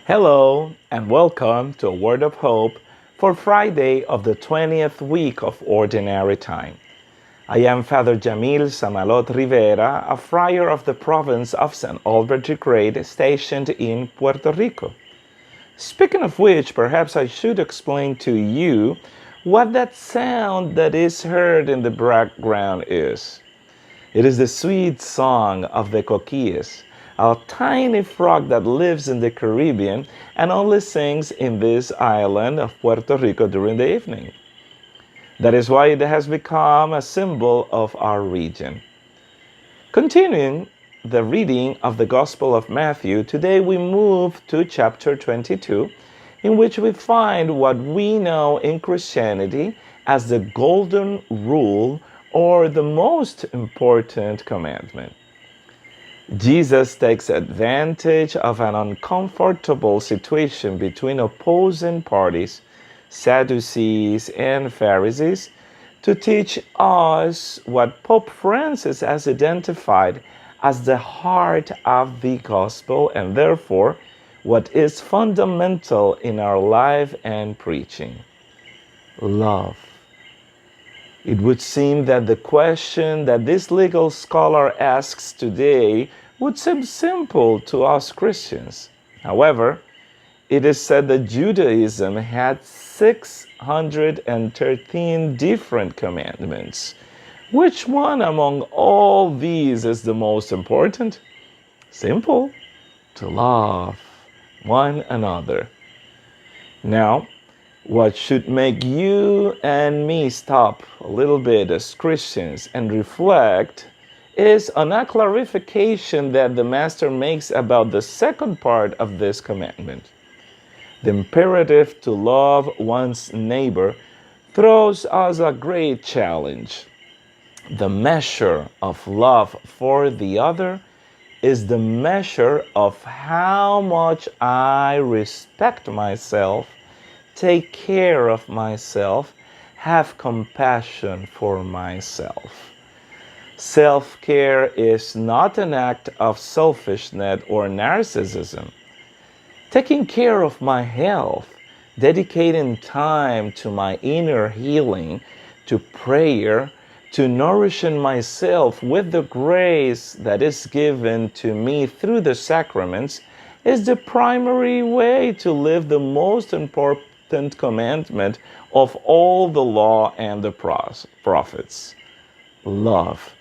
Hello and welcome to a Word of Hope for Friday of the 20th week of Ordinary Time. I am Father Jamil Samalot Rivera, a friar of the province of St. Albert the Great, stationed in Puerto Rico. Speaking of which, perhaps I should explain to you what that sound that is heard in the background is. It is the sweet song of the coquilles, a tiny frog that lives in the Caribbean and only sings in this island of Puerto Rico during the evening. That is why it has become a symbol of our region. Continuing the reading of the Gospel of Matthew, today we move to chapter 22, in which we find what we know in Christianity as the Golden Rule, or the most important commandment. Jesus takes advantage of an uncomfortable situation between opposing parties, Sadducees and Pharisees, to teach us what Pope Francis has identified as the heart of the gospel, and therefore what is fundamental in our life and preaching: love. It would seem that the question that this legal scholar asks today would seem simple to us Christians. However, it is said that Judaism had 613 different commandments. Which one among all these is the most important? Simple: to love one another. Now, what should make you and me stop a little bit as Christians and reflect is on a clarification that the Master makes about the second part of this commandment. The imperative to love one's neighbor throws us a great challenge. The measure of love for the other is the measure of how much I respect myself, take care of myself, have compassion for myself. Self-care is not an act of selfishness or narcissism. Taking care of my health, dedicating time to my inner healing, to prayer, to nourishing myself with the grace that is given to me through the sacraments, is the primary way to live the most important commandment of all the law and the prophets: love.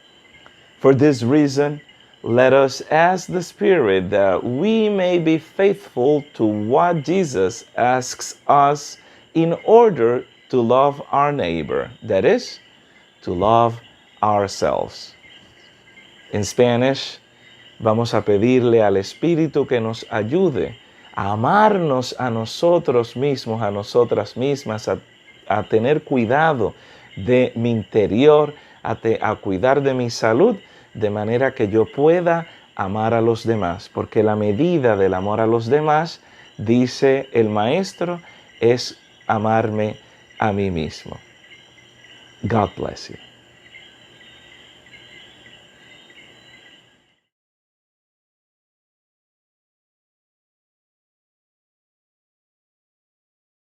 For this reason, let us ask the Spirit that we may be faithful to what Jesus asks us in order to love our neighbor, that is, to love ourselves. In Spanish, vamos a pedirle al Espíritu que nos ayude a amarnos a nosotros mismos, a nosotras mismas, a tener cuidado de mi interior, a cuidar de mi salud, de manera que yo pueda amar a los demás. Porque la medida del amor a los demás, dice el Maestro, es amarme a mí mismo. God bless you.